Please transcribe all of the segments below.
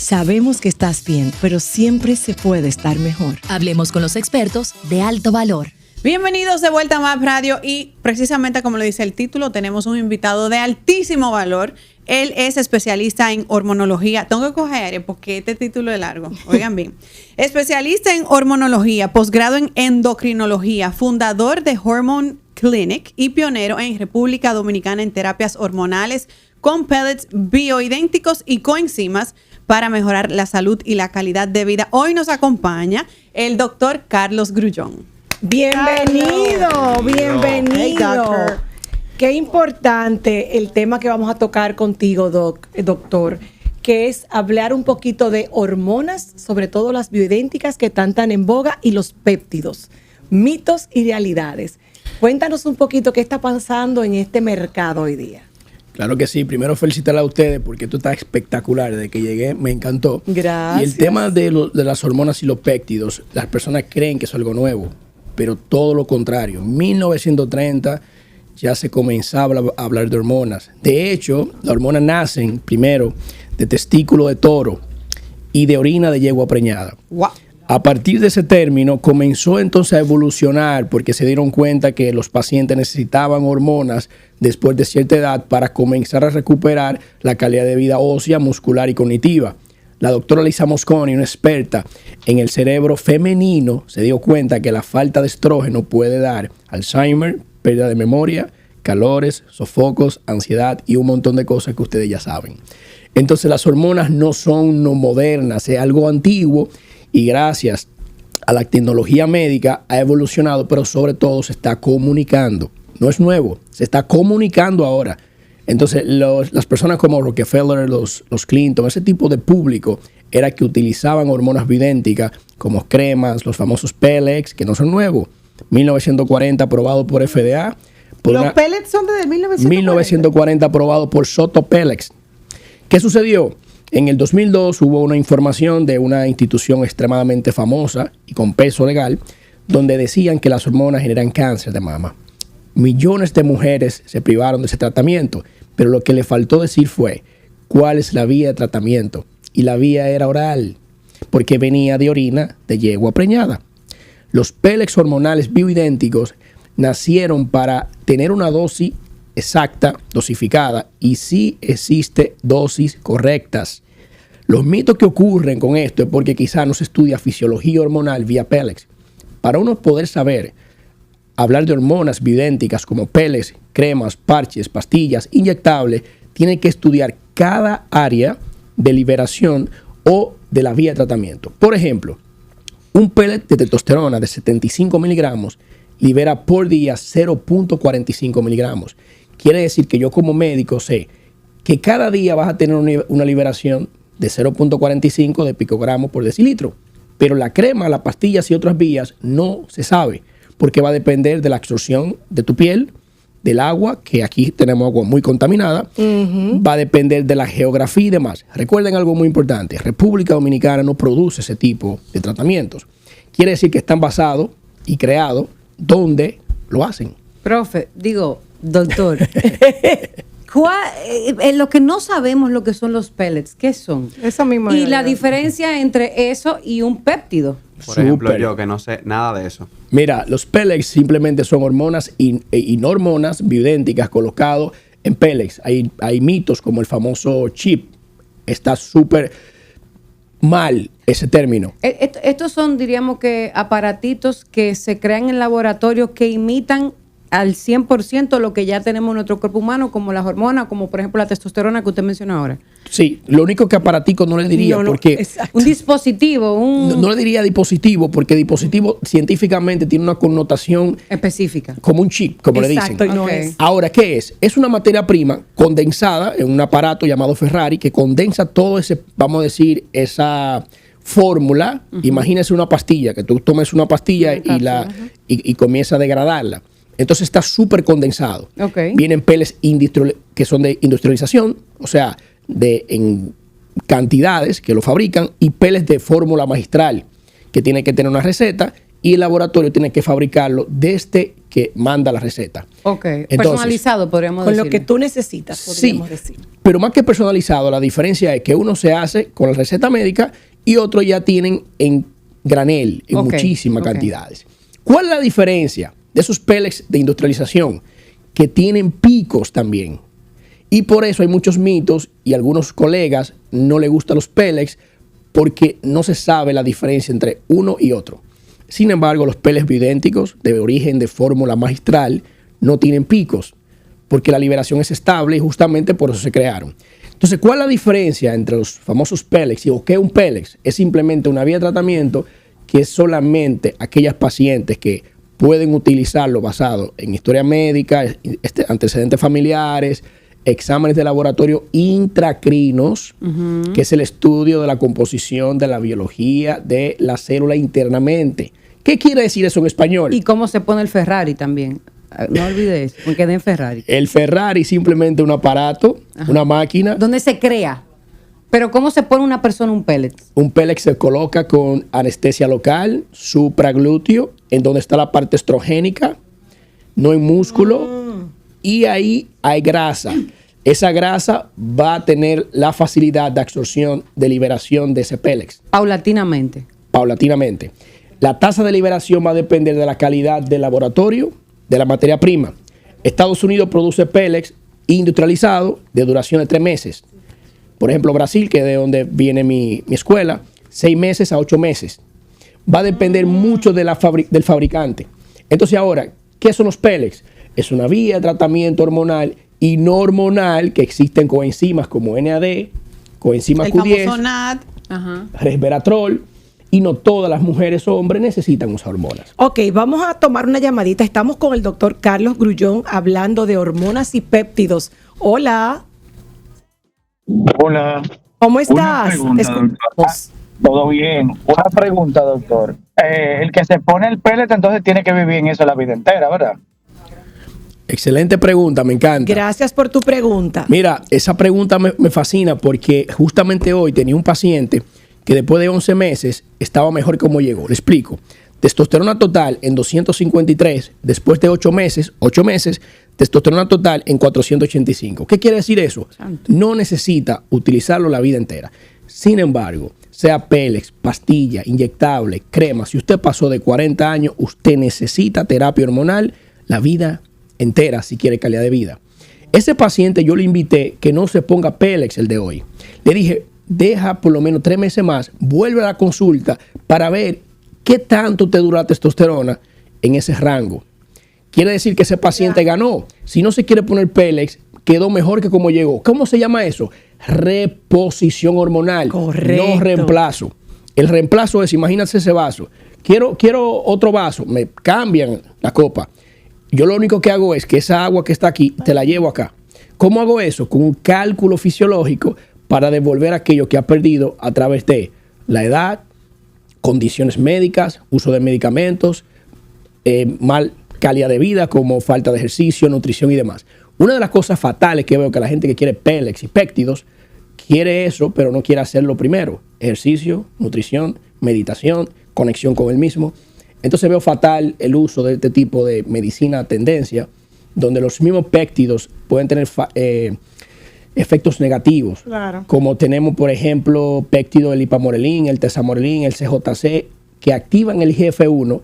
Sabemos que estás bien, pero siempre se puede estar mejor. Hablemos con los expertos de Alto Valor. Bienvenidos de vuelta a MAP Radio y precisamente como lo dice el título, tenemos un invitado de altísimo valor. Él es especialista en hormonología. Tengo que coger aire porque este título es largo. Oigan bien. Especialista en hormonología, posgrado en endocrinología, fundador de Hormone Clinic y pionero en República Dominicana en terapias hormonales con pellets bioidénticos y coenzimas para mejorar la salud y la calidad de vida. Hoy nos acompaña el doctor Carlos Grullón. Bienvenido, bienvenido. Hey, doctor. Qué importante el tema que vamos a tocar contigo, doctor, que es hablar un poquito de hormonas, sobre todo las bioidénticas que están tan en boga, y los péptidos, mitos y realidades. Cuéntanos un poquito qué está pasando en este mercado hoy día. Claro que sí. Primero felicitarla a ustedes porque esto está espectacular. Desde que llegué me encantó. Gracias. Y el tema de las hormonas y los péptidos, las personas creen que es algo nuevo, pero todo lo contrario. En 1930 ya se comenzaba a hablar de hormonas. De hecho, las hormonas nacen primero de testículo de toro y de orina de yegua preñada. Wow. A partir de ese término comenzó entonces a evolucionar porque se dieron cuenta que los pacientes necesitaban hormonas después de cierta edad para comenzar a recuperar la calidad de vida ósea, muscular y cognitiva. La doctora Lisa Mosconi, una experta en el cerebro femenino, se dio cuenta que la falta de estrógeno puede dar Alzheimer, pérdida de memoria, calores, sofocos, ansiedad y un montón de cosas que ustedes ya saben. Entonces las hormonas no son no modernas, es algo antiguo y gracias a la tecnología médica ha evolucionado, pero sobre todo se está comunicando. No es nuevo, se está comunicando ahora. Entonces, las personas como Rockefeller, los Clinton, ese tipo de público, era que utilizaban hormonas bioidénticas como cremas, los famosos pellets, que no son nuevos. 1940 aprobado por FDA. ¿Los pellets son desde 1940? 1940 aprobado por Soto Pellets. ¿Qué sucedió? En el 2002 hubo una información de una institución extremadamente famosa y con peso legal, donde decían que las hormonas generan cáncer de mama. Millones de mujeres se privaron de ese tratamiento, pero lo que le faltó decir fue cuál es la vía de tratamiento. Y la vía era oral, porque venía de orina de yegua preñada. Los pellets hormonales bioidénticos nacieron para tener una dosis exacta, dosificada, y sí existe dosis correctas. Los mitos que ocurren con esto es porque quizá no se estudia fisiología hormonal vía pellets. Para uno poder saber hablar de hormonas bioidénticas como pellets, cremas, parches, pastillas, inyectables, tiene que estudiar cada área de liberación o de la vía de tratamiento. Por ejemplo, un pellet de testosterona de 75 miligramos libera por día 0.45 miligramos. Quiere decir que yo como médico sé que cada día vas a tener una liberación de 0.45 de picogramos por decilitro. Pero la crema, las pastillas y otras vías no se sabe, porque va a depender de la absorción de tu piel, del agua, que aquí tenemos agua muy contaminada, va a depender de la geografía y demás. Recuerden algo muy importante, República Dominicana no produce ese tipo de tratamientos. Quiere decir que están basados y creados donde lo hacen. Doctor, lo que no sabemos lo que son los pellets, ¿qué son? Eso mismo. Y la diferencia entre eso y un péptido. Por ejemplo, yo que no sé nada de eso. Mira, los pellets simplemente son hormonas y no hormonas bioidénticas colocados en pellets. Hay mitos como el famoso chip. Está súper mal ese término. Estos son, diríamos que, aparatitos que se crean en laboratorio que imitan al 100% lo que ya tenemos en nuestro cuerpo humano, como las hormonas, como por ejemplo la testosterona que usted menciona ahora. Sí, lo único que aparatico no le diría, porque un dispositivo, no le diría dispositivo, porque dispositivo científicamente tiene una connotación específica, como un chip, como le dicen. No es. Ahora, ¿qué es? Es una materia prima condensada en un aparato llamado Ferrari que condensa todo ese, vamos a decir, esa fórmula. Imagínese una pastilla, que tú tomes una pastilla y comienza a degradarla. Entonces está súper condensado. Vienen pellets que son de industrialización, o sea, en cantidades que lo fabrican, y pellets de fórmula magistral, que tiene que tener una receta y el laboratorio tiene que fabricarlo desde que manda la receta. Ok, Entonces, personalizado podríamos Con decir. lo que tú necesitas, podríamos sí, decir. pero más que personalizado, la diferencia es que uno se hace con la receta médica y otro ya tienen en granel, en muchísimas cantidades. ¿Cuál es la diferencia de esos pellets de industrialización? Que tienen picos también. Y por eso hay muchos mitos y algunos colegas no les gustan los pellets porque no se sabe la diferencia entre uno y otro. Sin embargo, los pellets bioidénticos de origen de fórmula magistral no tienen picos porque la liberación es estable y justamente por eso se crearon. Entonces, ¿cuál es la diferencia entre los famosos pellets o qué es un pellet? Es simplemente una vía de tratamiento que es solamente aquellas pacientes que pueden utilizarlo basado en historia médica, antecedentes familiares, exámenes de laboratorio intracrinos, que es el estudio de la composición de la biología de la célula internamente. ¿Qué quiere decir eso en español? Y cómo se pone el Ferrari también. No olvides, me quedé en Ferrari. El Ferrari es simplemente un aparato, una máquina. ¿Dónde se crea? Pero ¿cómo se pone una persona un pellet? Un pellet se coloca con anestesia local, supraglúteo, en donde está la parte estrogénica, no hay músculo, y ahí hay grasa. Esa grasa va a tener la facilidad de absorción, de liberación de ese pellet. Paulatinamente. Paulatinamente. La tasa de liberación va a depender de la calidad del laboratorio, de la materia prima. Estados Unidos produce pellets industrializados de duración de 3 meses. Por ejemplo, Brasil, que es de donde viene mi escuela, 6 meses a 8 meses. Va a depender mucho de del fabricante. Entonces ahora, ¿qué son los pellets? Es una vía de tratamiento hormonal y no hormonal que existen coenzimas como NAD, coenzima Q10, resveratrol, y no todas las mujeres o hombres necesitan usar hormonas. Ok, vamos a tomar una llamadita. Estamos con el doctor Carlos Grullón hablando de hormonas y péptidos. Hola. Hola. ¿Cómo estás? Todo bien. Una pregunta, doctor. El que se pone el pellet entonces tiene que vivir en eso la vida entera, ¿verdad? Excelente pregunta, me encanta. Gracias por tu pregunta. Mira, esa pregunta me fascina porque justamente hoy tenía un paciente que después de 11 meses estaba mejor como llegó. Le explico. Testosterona total en 253, después de 8 meses, testosterona total en 485. ¿Qué quiere decir eso? No necesita utilizarlo la vida entera. Sin embargo, sea pellets, pastilla, inyectable, crema, si usted pasó de 40 años, usted necesita terapia hormonal la vida entera si quiere calidad de vida. Ese paciente yo le invité que no se ponga pellets el de hoy. Le dije, deja por lo menos 3 meses más, vuelve a la consulta para ver qué tanto te dura la testosterona en ese rango. Quiere decir que ese paciente ganó. Si no se quiere poner pellets, quedó mejor que como llegó. ¿Cómo se llama eso? Reposición hormonal. Correcto. No reemplazo. El reemplazo es, imagínate ese vaso. Quiero otro vaso. Me cambian la copa. Yo lo único que hago es que esa agua que está aquí, te la llevo acá. ¿Cómo hago eso? Con un cálculo fisiológico para devolver aquello que ha perdido a través de la edad, condiciones médicas, uso de medicamentos, mal calidad de vida como falta de ejercicio, nutrición y demás. Una de las cosas fatales que veo que la gente que quiere pellets y péptidos quiere eso, pero no quiere hacerlo primero. Ejercicio, nutrición, meditación, conexión con el mismo. Entonces veo fatal el uso de este tipo de medicina tendencia, donde los mismos péptidos pueden tener efectos negativos, como tenemos, por ejemplo, péptido del ipamorelin, el tesamorelin, el CJC, que activan el IGF-1,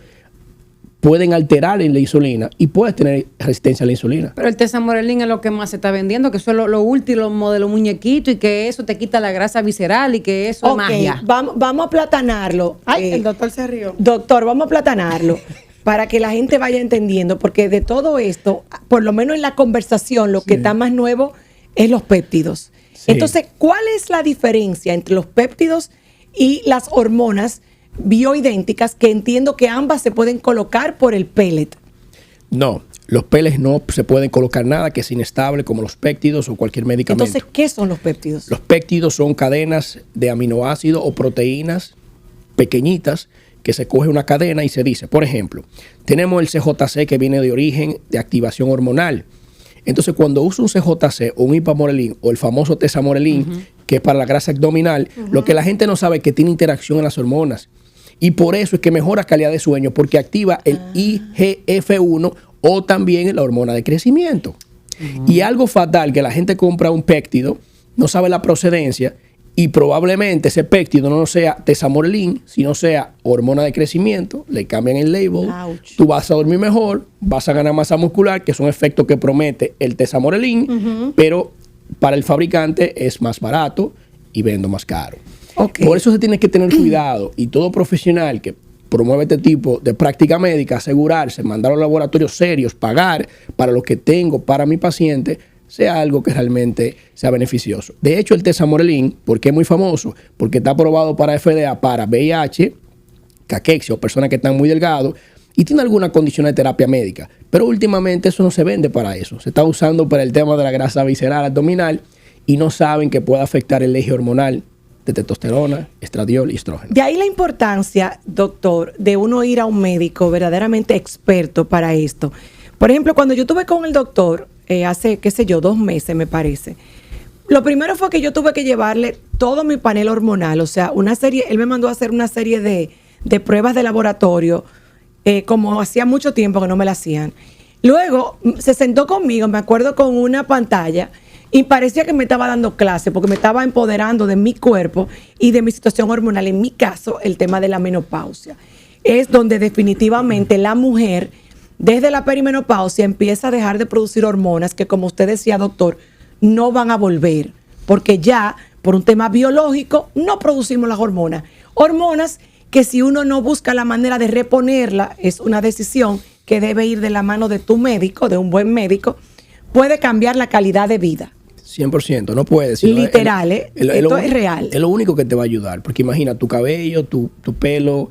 pueden alterar en la insulina y puedes tener resistencia a la insulina. Pero el tesamorelin es lo que más se está vendiendo, que eso es lo último de los muñequitos y que eso te quita la grasa visceral y que eso es magia. Vamos a platanarlo. El doctor se rió. Doctor, vamos a platanarlo para que la gente vaya entendiendo, porque de todo esto, por lo menos en la conversación, lo que está más nuevo es los péptidos. Sí. Entonces, ¿cuál es la diferencia entre los péptidos y las hormonas bioidénticas, que entiendo que ambas se pueden colocar por el pellet? No, los pellets no se pueden colocar nada que es inestable, como los péptidos o cualquier medicamento. Entonces, ¿qué son los péptidos? Los péptidos son cadenas de aminoácidos o proteínas pequeñitas que se coge una cadena y se dice, por ejemplo, tenemos el CJC que viene de origen de activación hormonal. Entonces, cuando uso un CJC o un ipamorelin o el famoso tesamorelin, que es para la grasa abdominal, lo que la gente no sabe es que tiene interacción en las hormonas. Y por eso es que mejora calidad de sueño, porque activa el IGF-1 o también la hormona de crecimiento. Y algo fatal, que la gente compra un péptido, no sabe la procedencia, y probablemente ese péptido no sea tesamorelin, sino sea hormona de crecimiento, le cambian el label, tú vas a dormir mejor, vas a ganar masa muscular, que es un efecto que promete el tesamorelin, pero para el fabricante es más barato y vendo más caro. Por eso se tiene que tener cuidado, y todo profesional que promueve este tipo de práctica médica, asegurarse, mandar a los laboratorios serios, pagar para lo que tengo para mi paciente, sea algo que realmente sea beneficioso. De hecho, el tesamorelin, ¿por qué es muy famoso? Porque está aprobado para FDA, para VIH, caquexia o personas que están muy delgados y tienen alguna condición de terapia médica. Pero últimamente eso no se vende para eso. Se está usando para el tema de la grasa visceral abdominal y no saben que puede afectar el eje hormonal de testosterona, estradiol y estrógeno. De ahí la importancia, doctor, de uno ir a un médico verdaderamente experto para esto. Por ejemplo, cuando yo estuve con el doctor, hace, 2 meses me parece, lo primero fue que yo tuve que llevarle todo mi panel hormonal, o sea, él me mandó a hacer una serie de pruebas de laboratorio, como hacía mucho tiempo que no me la hacían. Luego se sentó conmigo, me acuerdo, con una pantalla, y parecía que me estaba dando clase, porque me estaba empoderando de mi cuerpo y de mi situación hormonal. En mi caso, el tema de la menopausia. Es donde definitivamente la mujer, desde la perimenopausia, empieza a dejar de producir hormonas que, como usted decía, doctor, no van a volver. Porque ya, por un tema biológico, no producimos las hormonas. Hormonas que, si uno no busca la manera de reponerla, es una decisión que debe ir de la mano de tu médico, de un buen médico, puede cambiar la calidad de vida. 100%, no puede. Literal, esto es real. Es lo único que te va a ayudar, porque imagina, tu cabello, tu pelo,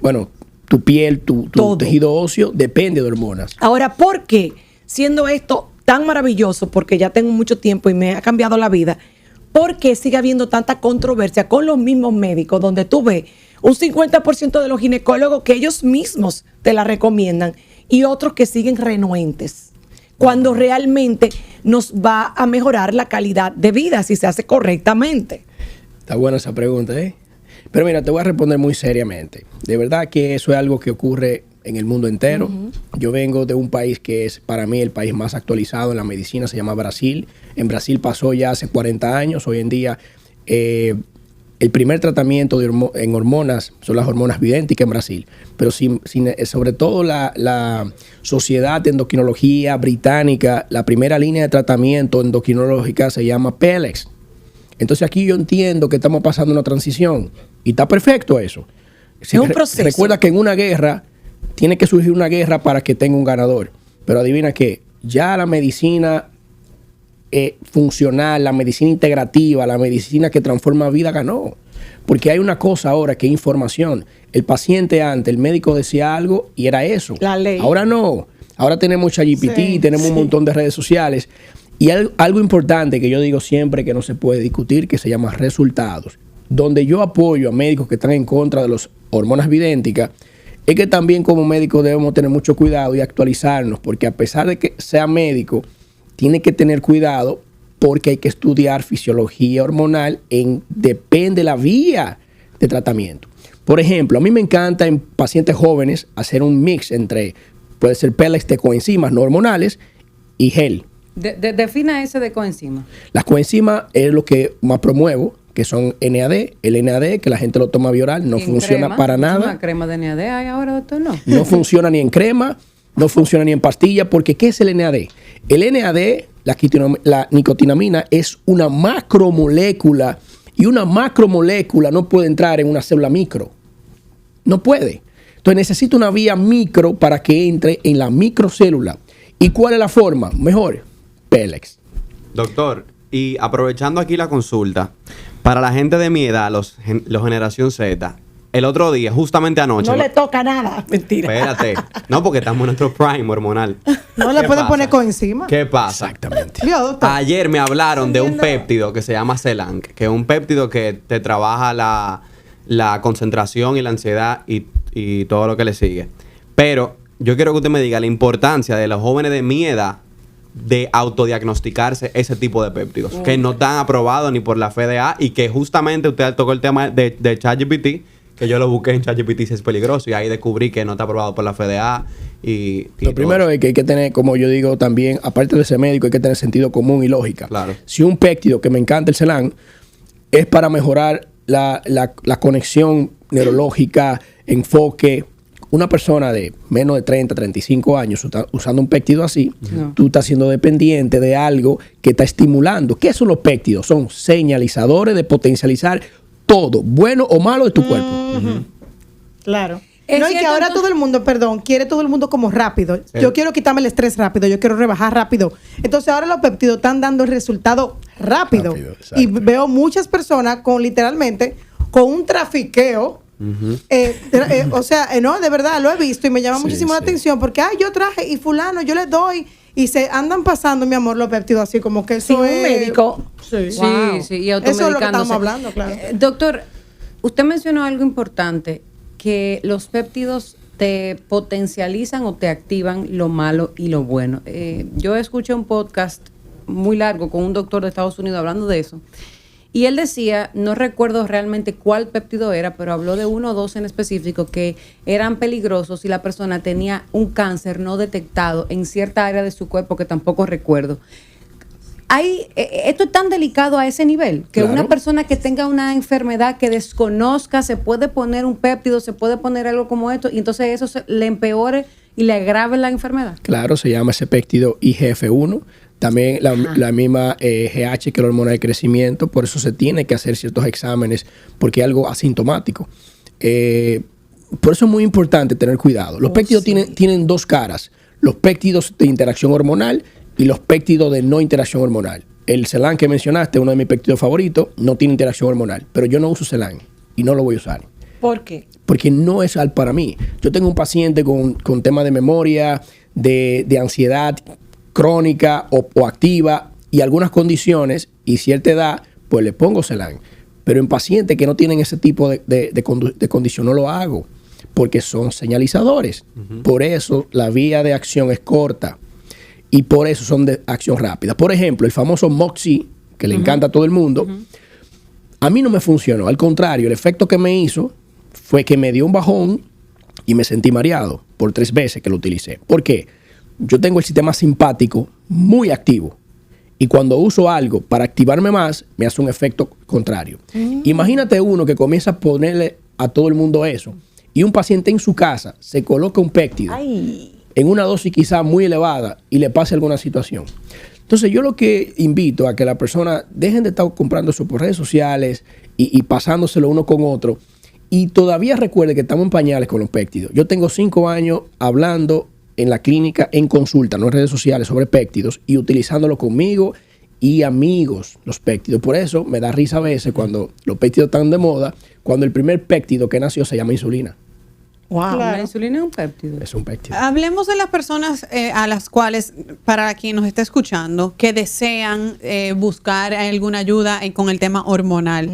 bueno, tu piel, tu tejido óseo, depende de hormonas. Ahora, ¿por qué? Siendo esto tan maravilloso, porque ya tengo mucho tiempo y me ha cambiado la vida, ¿por qué sigue habiendo tanta controversia con los mismos médicos, donde tú ves un 50% de los ginecólogos que ellos mismos te la recomiendan y otros que siguen renuentes? Cuando realmente nos va a mejorar la calidad de vida si se hace correctamente. Está buena esa pregunta, ¿eh? Pero mira, te voy a responder muy seriamente. De verdad que eso es algo que ocurre en el mundo entero. Yo vengo de un país que es para mí el país más actualizado en la medicina, se llama Brasil. En Brasil pasó ya hace 40 años. Hoy en día el primer tratamiento en hormonas son las hormonas bioidénticas en Brasil. Pero sobre todo la Sociedad de Endocrinología Británica, la primera línea de tratamiento endocrinológica se llama Pelex. Entonces aquí yo entiendo que estamos pasando una transición y está perfecto eso. Es un proceso. Recuerda que en una guerra tiene que surgir una guerra para que tenga un ganador. Pero adivina qué, ya la medicina funcional, la medicina integrativa, la medicina que transforma vida ganó. Porque hay una cosa ahora que es información. El paciente antes, el médico decía algo y era eso. La ley. Ahora no. Ahora tenemos ChatGPT, tenemos un montón de redes sociales. Y algo importante que yo digo siempre que no se puede discutir, que se llama resultados. Donde yo apoyo a médicos que están en contra de las hormonas bioidénticas, es que también como médicos debemos tener mucho cuidado y actualizarnos, porque a pesar de que sea médico, tiene que tener cuidado porque hay que estudiar fisiología hormonal depende de la vía de tratamiento. Por ejemplo, a mí me encanta en pacientes jóvenes hacer un mix entre, puede ser Pelex de coenzimas no hormonales y gel. Defina ese de coenzima. Las coenzimas es lo que más promuevo, que son NAD. El NAD, que la gente lo toma vía oral, no funciona para nada. ¿Una crema de NAD hay ahora, doctor? No funciona ni en crema, no funciona ni en pastilla, porque ¿qué es el NAD? El NAD, la nicotinamina, es una macromolécula, y una macromolécula no puede entrar en una célula micro. No puede. Entonces necesita una vía micro para que entre en la microcélula. ¿Y cuál es la forma? Mejor, Pelex. Doctor, y aprovechando aquí la consulta, para la gente de mi edad, los generación Z, el otro día, justamente anoche... No le toca nada. Mentira. Espérate. No, porque estamos en nuestro prime hormonal. No le pueden poner coenzima. ¿Qué pasa? Exactamente. Ayer me hablaron de un péptido que se llama Celang, que es un péptido que te trabaja la concentración y la ansiedad y todo lo que le sigue. Pero yo quiero que usted me diga la importancia de los jóvenes de mi edad de autodiagnosticarse ese tipo de péptidos que no están aprobados ni por la FDA y que justamente usted tocó el tema de ChatGPT, que yo lo busqué en ChatGPT si es peligroso y ahí descubrí que no está aprobado por la FDA. Lo primero es que hay que tener, como yo digo también, aparte de ser médico, hay que tener sentido común y lógica. Claro. Si un péptido, que me encanta el Celan, es para mejorar la conexión neurológica, enfoque, una persona de menos de 30, 35 años usando un péptido así, tú estás siendo dependiente de algo que está estimulando. ¿Qué son los péptidos? Son señalizadores de potencializar todo, bueno o malo de tu cuerpo. Claro. Es No, y que cierto, ahora entonces- todo el mundo, quiere todo el mundo como rápido. Sí. Yo quiero quitarme el estrés rápido, yo quiero rebajar rápido. Entonces ahora los péptidos están dando el resultado rápido. Rápido, exacto. Y veo muchas personas con literalmente, con un trafiqueo. O sea, no, de verdad, lo he visto y me llama Sí, muchísimo la sí. atención porque, yo traje y fulano, yo le doy. Y se andan pasando, mi amor, los péptidos así como que eso Sin un es- médico. Sí. Sí, Wow. sí, y Eso es lo que automedicándose. estamos hablando, claro. Doctor, usted mencionó algo importante, que los péptidos te potencializan o te activan lo malo y lo bueno. Yo escuché un podcast muy largo con un doctor de Estados Unidos hablando de eso. Y él decía, no recuerdo realmente cuál péptido era, pero habló de 1 o 2 en específico que eran peligrosos si la persona tenía un cáncer no detectado en cierta área de su cuerpo que tampoco recuerdo. Esto es tan delicado a ese nivel que Claro. una persona que tenga una enfermedad que desconozca se puede poner un péptido, se puede poner algo como esto y entonces eso le empeore y le agrave la enfermedad. Claro, se llama ese péptido IGF-1. También la misma GH, que es la hormona de crecimiento. Por eso se tiene que hacer ciertos exámenes, porque es algo asintomático. Por eso es muy importante tener cuidado. Los péptidos tienen dos caras. Los péptidos de interacción hormonal y los péptidos de no interacción hormonal. El Celan que mencionaste, uno de mis péptidos favoritos, no tiene interacción hormonal. Pero yo no uso Celan y no lo voy a usar. ¿Por qué? Porque no es al para mí. Yo tengo un paciente con temas de memoria, de ansiedad crónica o activa y algunas condiciones y cierta edad, pues le pongo Celan. Pero en pacientes que no tienen ese tipo de condición no lo hago, porque son señalizadores. Por eso la vía de acción es corta y por eso son de acción rápida. Por ejemplo, el famoso Moxie, que le encanta a todo el mundo, a mí no me funcionó. Al contrario, el efecto que me hizo fue que me dio un bajón y me sentí mareado por 3 veces que lo utilicé. ¿Por qué? Yo tengo el sistema simpático muy activo y cuando uso algo para activarme más, me hace un efecto contrario. Imagínate uno que comienza a ponerle a todo el mundo eso y un paciente en su casa se coloca un péptido en una dosis quizá muy elevada y le pase alguna situación. Entonces yo lo que invito a que la persona dejen de estar comprando eso por redes sociales y pasándoselo uno con otro. Y todavía recuerde que estamos en pañales con los péptidos. Yo tengo 5 años hablando en la clínica, en consulta, no en redes sociales, sobre péptidos y utilizándolo conmigo y amigos, los péptidos. Por eso me da risa a veces cuando los péptidos están de moda, cuando el primer péptido que nació se llama insulina. Wow, Claro. la insulina es un péptido. Es un péptido. Hablemos de las personas a las cuales, para quien nos está escuchando, que desean buscar alguna ayuda con el tema hormonal.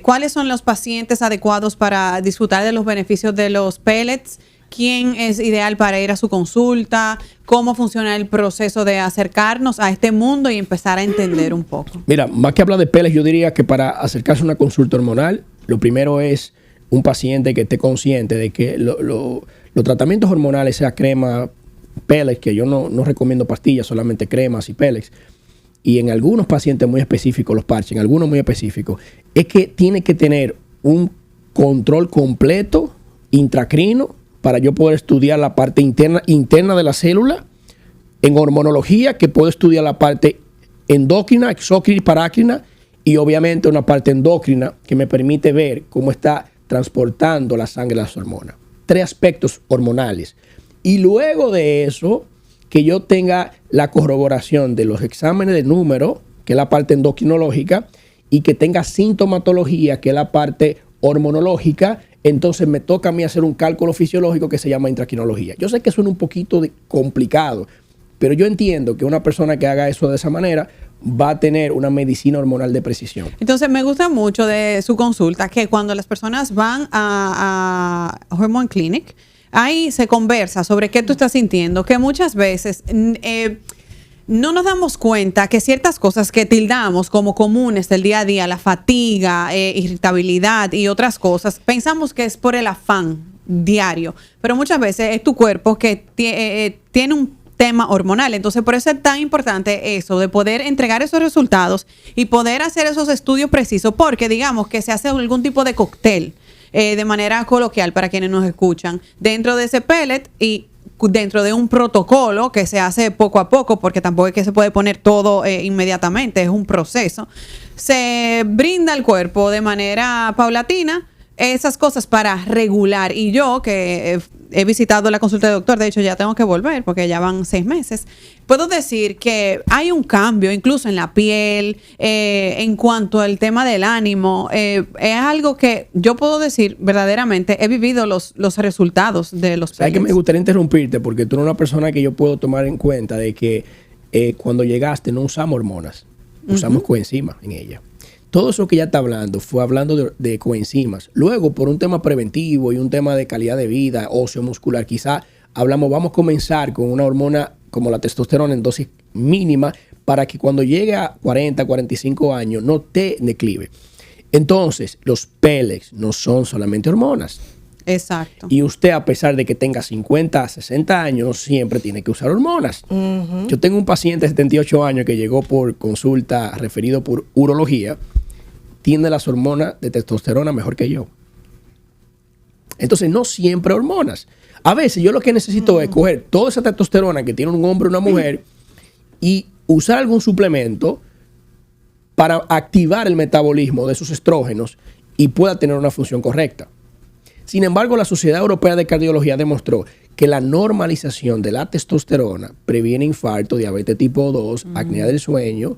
¿Cuáles son los pacientes adecuados para disfrutar de los beneficios de los pellets? ¿Quién es ideal para ir a su consulta? ¿Cómo funciona el proceso de acercarnos a este mundo y empezar a entender un poco? Mira, más que hablar de pellets, yo diría que para acercarse a una consulta hormonal, lo primero es un paciente que esté consciente de que los tratamientos hormonales, sea crema, pellets, que yo no recomiendo pastillas, solamente cremas y pellets, y en algunos pacientes muy específicos, los parches, en algunos muy específicos, es que tiene que tener un control completo intracrino para yo poder estudiar la parte interna de la célula, en hormonología, que puedo estudiar la parte endocrina, exócrina y parácrina, y obviamente una parte endocrina que me permite ver cómo está transportando la sangre las hormonas. 3 aspectos hormonales. Y luego de eso, que yo tenga la corroboración de los exámenes de número, que es la parte endocrinológica, y que tenga sintomatología, que es la parte hormonológica, entonces me toca a mí hacer un cálculo fisiológico que se llama intraquinología. Yo sé que suena un poquito complicado, pero yo entiendo que una persona que haga eso de esa manera va a tener una medicina hormonal de precisión. Entonces, me gusta mucho de su consulta que cuando las personas van a Hormone Clinic, ahí se conversa sobre qué tú estás sintiendo, que muchas veces no nos damos cuenta que ciertas cosas que tildamos como comunes del día a día, la fatiga, irritabilidad y otras cosas, pensamos que es por el afán diario, pero muchas veces es tu cuerpo que tiene un tema hormonal. Entonces, por eso es tan importante eso, de poder entregar esos resultados y poder hacer esos estudios precisos, porque digamos que se hace algún tipo de cóctel, de manera coloquial para quienes nos escuchan, dentro de ese pellet y dentro de un protocolo que se hace poco a poco, porque tampoco es que se puede poner todo inmediatamente, es un proceso. Se brinda al cuerpo de manera paulatina esas cosas para regular. Y yo, que he visitado la consulta de doctor, de hecho ya tengo que volver porque ya van 6 meses, puedo decir que hay un cambio incluso en la piel, en cuanto al tema del ánimo. Es algo que yo puedo decir verdaderamente, he vivido los resultados de los ¿Sabes que me gustaría interrumpirte? Porque tú eres una persona que yo puedo tomar en cuenta de que cuando llegaste no usamos hormonas, usamos coenzimas en ella. Todo eso que ya está hablando fue hablando de coenzimas. Luego, por un tema preventivo y un tema de calidad de vida, óseo, muscular, quizá vamos a comenzar con una hormona como la testosterona en dosis mínima para que cuando llegue a 40, 45 años no te declive. Entonces, los pellets no son solamente hormonas. Exacto. Y usted, a pesar de que tenga 50, 60 años, siempre tiene que usar hormonas. Yo tengo un paciente de 78 años que llegó por consulta referido por urología. Tiene las hormonas de testosterona mejor que yo. Entonces, no siempre hormonas. A veces yo lo que necesito es coger toda esa testosterona que tiene un hombre o una mujer y usar algún suplemento para activar el metabolismo de esos estrógenos y pueda tener una función correcta. Sin embargo, la Sociedad Europea de Cardiología demostró que la normalización de la testosterona previene infarto, diabetes tipo 2, apnea del sueño,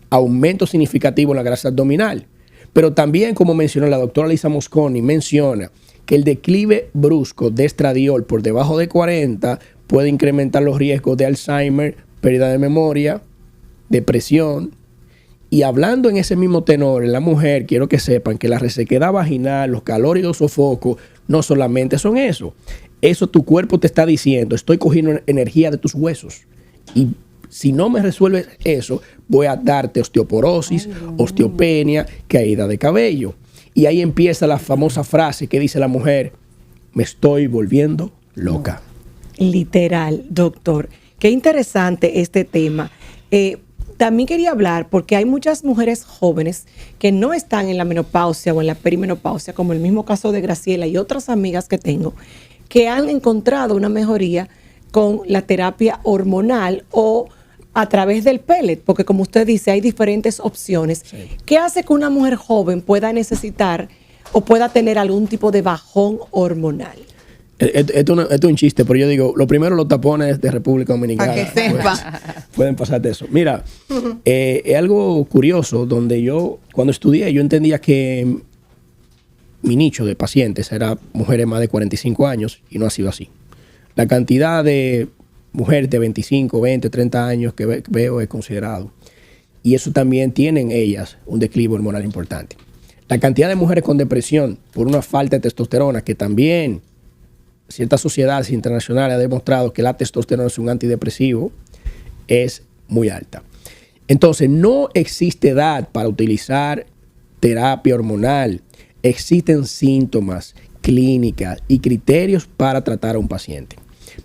aumento significativo en la grasa abdominal. Pero también, como mencionó la doctora Lisa Mosconi, menciona que el declive brusco de estradiol por debajo de 40 puede incrementar los riesgos de Alzheimer, pérdida de memoria, depresión. Y hablando en ese mismo tenor, en la mujer, quiero que sepan que la resequedad vaginal, los calores y los sofocos, no solamente son eso. Eso tu cuerpo te está diciendo, estoy cogiendo energía de tus huesos. Y si no me resuelves eso, voy a darte osteoporosis, osteopenia, caída de cabello. Y ahí empieza la famosa frase que dice la mujer, me estoy volviendo loca. Literal, doctor. Qué interesante este tema. También quería hablar porque hay muchas mujeres jóvenes que no están en la menopausia o en la perimenopausia, como el mismo caso de Graciela y otras amigas que tengo, que han encontrado una mejoría con la terapia hormonal o a través del pellet, porque como usted dice, hay diferentes opciones. Sí. ¿Qué hace que una mujer joven pueda necesitar o pueda tener algún tipo de bajón hormonal? Esto es un chiste, pero yo digo, lo primero, los tapones de República Dominicana. Para que sepa. Pueden pasarte eso. Mira, es algo curioso, donde yo, cuando estudié, yo entendía que mi nicho de pacientes era mujeres más de 45 años y no ha sido así. La cantidad de mujeres de 25, 20, 30 años que veo es considerado. Y eso también tienen ellas un declive hormonal importante. La cantidad de mujeres con depresión por una falta de testosterona, que también ciertas sociedades internacionales han demostrado que la testosterona es un antidepresivo, es muy alta. Entonces, no existe edad para utilizar terapia hormonal. Existen síntomas, clínicas y criterios para tratar a un paciente.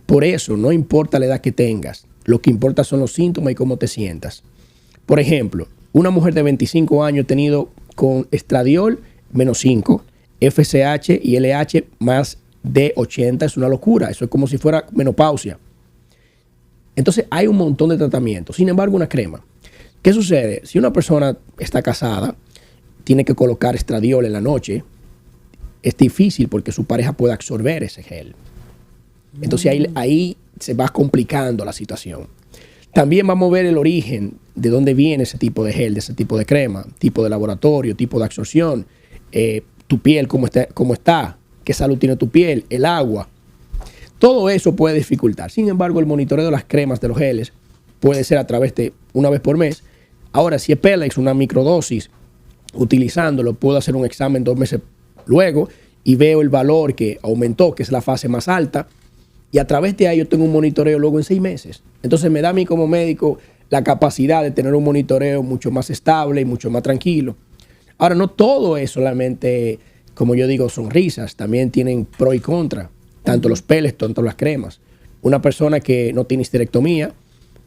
Por eso, no importa la edad que tengas, lo que importa son los síntomas y cómo te sientas. Por ejemplo, una mujer de 25 años ha tenido con estradiol menos 5, FSH y LH más de 80, es una locura. Eso es como si fuera menopausia. Entonces, hay un montón de tratamientos. Sin embargo, una crema. ¿Qué sucede? Si una persona está casada, tiene que colocar estradiol en la noche, es difícil porque su pareja puede absorber ese gel. Entonces ahí se va complicando la situación. También vamos a ver el origen de dónde viene ese tipo de gel, de ese tipo de crema, tipo de laboratorio, tipo de absorción, tu piel, cómo está, qué salud tiene tu piel, el agua. Todo eso puede dificultar. Sin embargo, el monitoreo de las cremas, de los geles, puede ser a través de una vez por mes. Ahora, si es Pellex, una microdosis, utilizándolo, puedo hacer un examen 2 meses luego y veo el valor que aumentó, que es la fase más alta, y a través de ahí yo tengo un monitoreo luego en 6 meses. Entonces me da a mí como médico la capacidad de tener un monitoreo mucho más estable y mucho más tranquilo. Ahora, no todo es solamente, como yo digo, sonrisas. También tienen pro y contra. Tanto los pellets, tanto las cremas. Una persona que no tiene histerectomía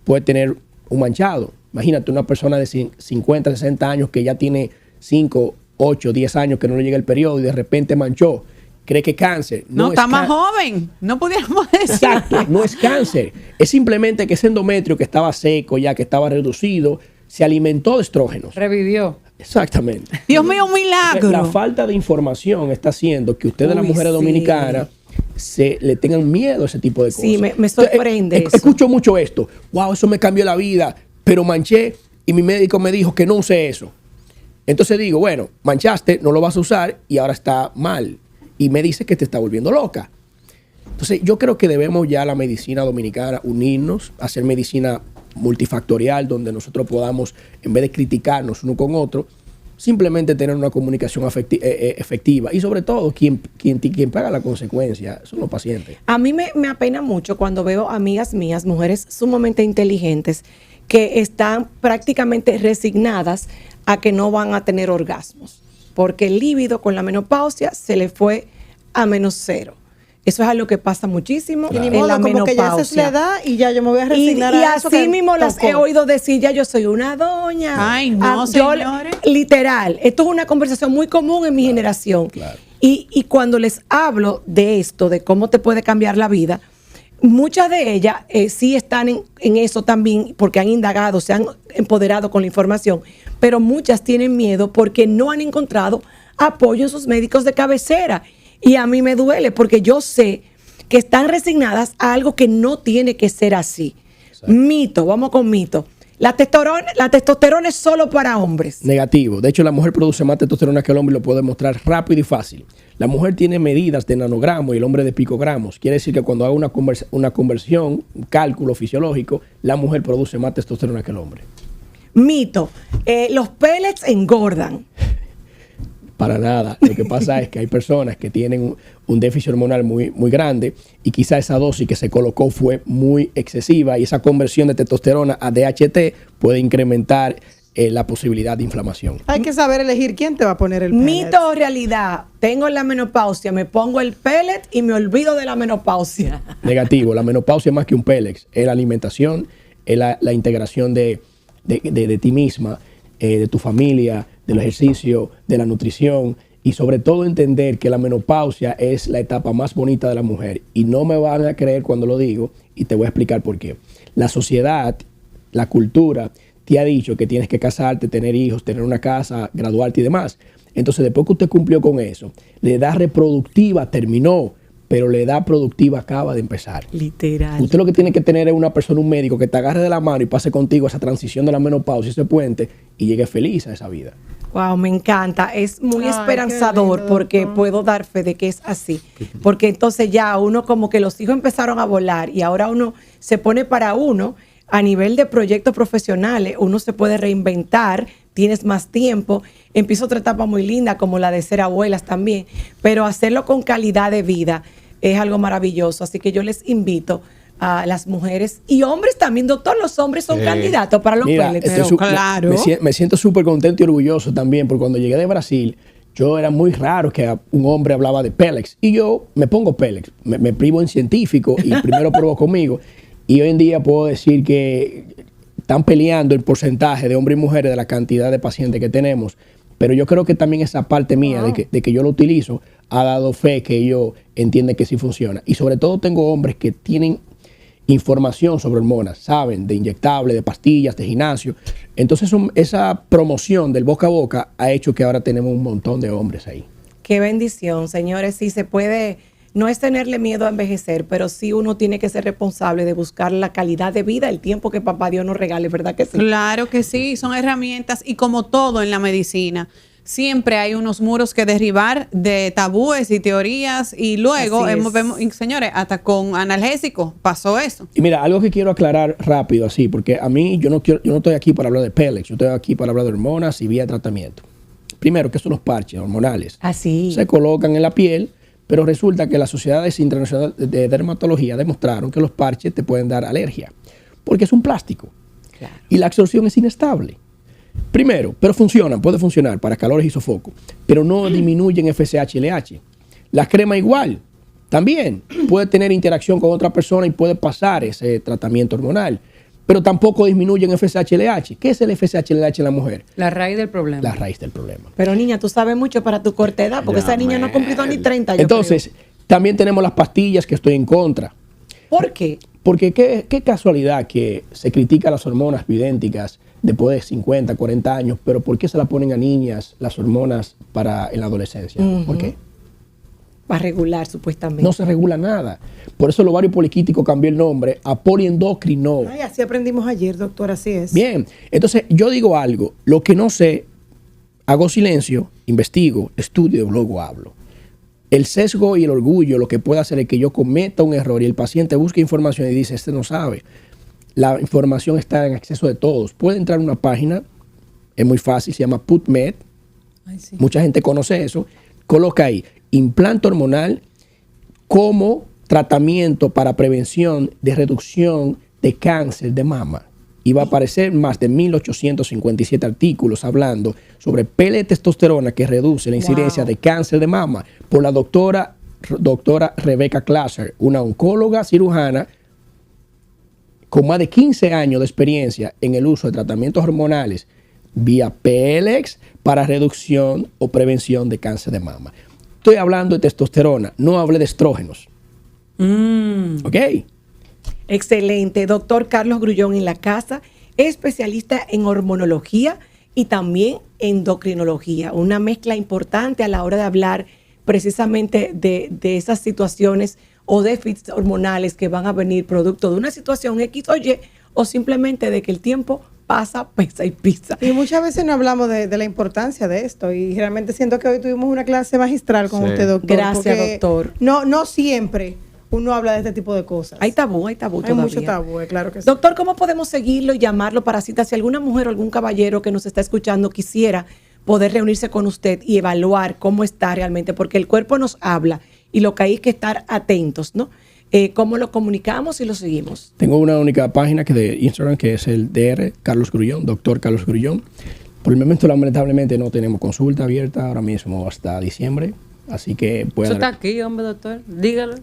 puede tener un manchado. Imagínate una persona de 50, 60 años que ya tiene 5, 8, 10 años que no le llega el periodo y de repente manchó. Cree que es cáncer. No, está más joven. No pudiéramos decir. Exacto, no es cáncer. Es simplemente que ese endometrio que estaba seco ya, que estaba reducido, se alimentó de estrógenos. Revivió. Exactamente. Dios mío, un milagro. La falta de información está haciendo que ustedes, las mujeres dominicanas, le tengan miedo a ese tipo de cosas. Sí, me sorprende eso. Escucho mucho esto. Wow, eso me cambió la vida, pero manché y mi médico me dijo que no use eso. Entonces digo, bueno, manchaste, no lo vas a usar y ahora está mal. Y me dice que te está volviendo loca. Entonces yo creo que debemos ya la medicina dominicana unirnos, hacer medicina multifactorial donde nosotros podamos, en vez de criticarnos uno con otro, simplemente tener una comunicación efectiva. Y sobre todo, quien paga la consecuencia son los pacientes. A mí me apena mucho cuando veo amigas mías, mujeres sumamente inteligentes, que están prácticamente resignadas a que no van a tener orgasmos, porque el líbido con la menopausia se le fue a -0. Eso es algo que pasa muchísimo Y ni en modo, la como menopausia. que ya esa es la edad y ya yo me voy a resignar y a eso. así que mismo las tocó. he oído decir, ya yo soy una doña. Ay, no, señores. Literal, esto es una conversación muy común en mi generación. Claro. Y cuando les hablo de esto, de cómo te puede cambiar la vida, muchas de ellas sí están en eso también porque han indagado, se han empoderado con la información, pero muchas tienen miedo porque no han encontrado apoyo en sus médicos de cabecera. Y a mí me duele porque yo sé que están resignadas a algo que no tiene que ser así. Exacto. Mito, vamos con mito. La testosterona es solo para hombres. Negativo. De hecho, la mujer produce más testosterona que el hombre y lo puede demostrar rápido y fácil. La mujer tiene medidas de nanogramos y el hombre de picogramos. Quiere decir que cuando haga una conversión, un cálculo fisiológico, la mujer produce más testosterona que el hombre. Mito. Los pellets engordan. Para nada. Lo que pasa es que hay personas que tienen un déficit hormonal muy, muy grande y quizá esa dosis que se colocó fue muy excesiva y esa conversión de testosterona a DHT puede incrementar la posibilidad de inflamación. Hay que saber elegir quién te va a poner el pellet. Mito o realidad. Tengo la menopausia, me pongo el pellet y me olvido de la menopausia. Negativo. La menopausia es más que un pellet. Es la alimentación, es la integración de ti misma, de tu familia, del ejercicio, de la nutrición y sobre todo entender que la menopausia es la etapa más bonita de la mujer. Y no me van a creer cuando lo digo y te voy a explicar por qué. La sociedad, la cultura te ha dicho que tienes que casarte, tener hijos, tener una casa, graduarte y demás. Entonces después que usted cumplió con eso, la edad reproductiva terminó, pero la edad productiva acaba de empezar. Literal. Usted lo que tiene que tener es una persona, un médico que te agarre de la mano y pase contigo esa transición de la menopausia, ese puente, y llegue feliz a esa vida. Wow, me encanta. Es muy Ay, esperanzador qué lindo, porque doctor. puedo dar fe de que es así. Porque entonces ya uno como que los hijos empezaron a volar y ahora uno se pone para uno a nivel de proyectos profesionales, uno se puede reinventar, tienes más tiempo, empieza otra etapa muy linda como la de ser abuelas también, pero hacerlo con calidad de vida es algo maravilloso. Así que yo les invito a las mujeres y hombres también, doctor, los hombres son candidatos para los Mira, pellets. estoy claro. me siento súper contento y orgulloso también, porque cuando llegué de Brasil, yo era muy raro que un hombre hablaba de pellets. Y yo me pongo pellets, me privo en científico y primero probó conmigo. Y hoy en día puedo decir que están peleando el porcentaje de hombres y mujeres de la cantidad de pacientes que tenemos. Pero yo creo que también esa parte mía de que yo lo utilizo ha dado fe que ellos entienden que sí funciona. Y sobre todo tengo hombres que tienen información sobre hormonas, saben de inyectables, de pastillas, de gimnasio. Entonces esa promoción del boca a boca ha hecho que ahora tenemos un montón de hombres ahí. Qué bendición, señores. Sí se puede, no es tenerle miedo a envejecer, pero sí uno tiene que ser responsable de buscar la calidad de vida, el tiempo que papá Dios nos regale, ¿verdad que sí? Claro que sí, son herramientas y como todo en la medicina, siempre hay unos muros que derribar de tabúes y teorías y luego vemos, señores, hasta con analgésicos pasó eso. Y mira, algo que quiero aclarar rápido así, porque a mí yo no estoy aquí para hablar de pellets, yo estoy aquí para hablar de hormonas y vía de tratamiento. Primero, que son los parches hormonales. Así. Se colocan en la piel Pero resulta que las sociedades internacionales de dermatología demostraron que los parches te pueden dar alergia, porque es un plástico. Claro. Y la absorción es inestable. Primero, pero funcionan, puede funcionar para calores y sofoco, pero no disminuyen FSH y LH. La crema igual, también puede tener interacción con otra persona y puede pasar ese tratamiento hormonal, pero tampoco disminuyen FSH y LH. ¿Qué es el FSH y LH en la mujer? La raíz del problema. La raíz del problema. Pero niña, tú sabes mucho para tu corta edad, porque esa niña no ha cumplido ni 30. Entonces, también tenemos las pastillas que estoy en contra. ¿Por qué? Porque qué casualidad que se critica las hormonas bioidénticas después de 50, 40 años, pero ¿por qué se la ponen a niñas las hormonas en la adolescencia? ¿Por qué? Para regular, supuestamente. No se regula nada. Por eso el ovario poliquístico cambió el nombre a poliendocrino. Ay, así aprendimos ayer, doctor, así es. Bien, entonces yo digo algo, lo que no sé, hago silencio, investigo, estudio, luego hablo. El sesgo y el orgullo lo que puede hacer es que yo cometa un error y el paciente busque información y dice, este no sabe. La información está en acceso de todos. Puede entrar a una página, es muy fácil, se llama PubMed. Ay, sí. Mucha gente conoce eso. Coloca ahí, implante hormonal como tratamiento para prevención de reducción de cáncer de mama. Y va a aparecer más de 1.857 artículos hablando sobre P-testosterona que reduce la incidencia de cáncer de mama por la doctora Rebecca Klasser, una oncóloga cirujana con más de 15 años de experiencia en el uso de tratamientos hormonales vía PLX para reducción o prevención de cáncer de mama. Estoy hablando de testosterona, no hablé de estrógenos. ¿Ok? Excelente. Doctor Carlos Grullón en la casa, especialista en hormonología y también endocrinología. Una mezcla importante a la hora de hablar precisamente de esas situaciones o déficits hormonales que van a venir producto de una situación X o Y o simplemente de que el tiempo pasa, pesa y pisa. Y muchas veces no hablamos de la importancia de esto y realmente siento que hoy tuvimos una clase magistral con usted, doctor. Gracias, doctor. No siempre uno habla de este tipo de cosas. Hay tabú Hay todavía. mucho tabú, claro que sí. Doctor, ¿cómo podemos seguirlo y llamarlo para citas? Si alguna mujer o algún caballero que nos está escuchando quisiera poder reunirse con usted y evaluar cómo está realmente, porque el cuerpo nos habla y lo que hay es que estar atentos, ¿no? ¿Cómo lo comunicamos y lo seguimos? Tengo una única página de Instagram que es el DR Carlos Grullón, doctor Carlos Grullón. Por el momento, lamentablemente, no tenemos consulta abierta ahora mismo hasta diciembre, así que puede. Eso está aquí, hombre, doctor. Dígalo.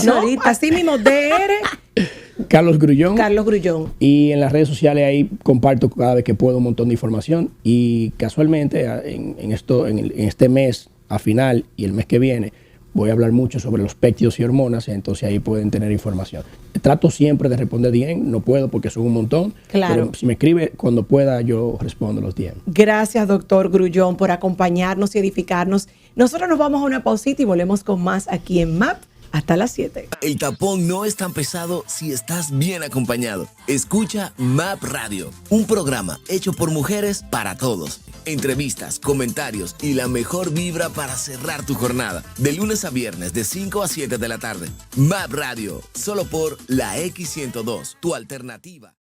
No, así mismo, DR Carlos Grullón. Carlos Grullón. Y en las redes sociales ahí comparto cada vez que puedo un montón de información. Y casualmente en este mes a final y el mes que viene voy a hablar mucho sobre los péptidos y hormonas, entonces ahí pueden tener información. Trato siempre de responder bien, no puedo porque son un montón. Claro. Pero si me escribe cuando pueda, yo respondo los DM. Gracias, doctor Grullón, por acompañarnos y edificarnos. Nosotros nos vamos a una pausita y volvemos con más aquí en MAP. Hasta las 7. El tapón no es tan pesado si estás bien acompañado. Escucha MAP Radio, un programa hecho por mujeres para todos. Entrevistas, comentarios y la mejor vibra para cerrar tu jornada. De lunes a viernes de 5 a 7 de la tarde. MAP Radio, solo por la X102, tu alternativa.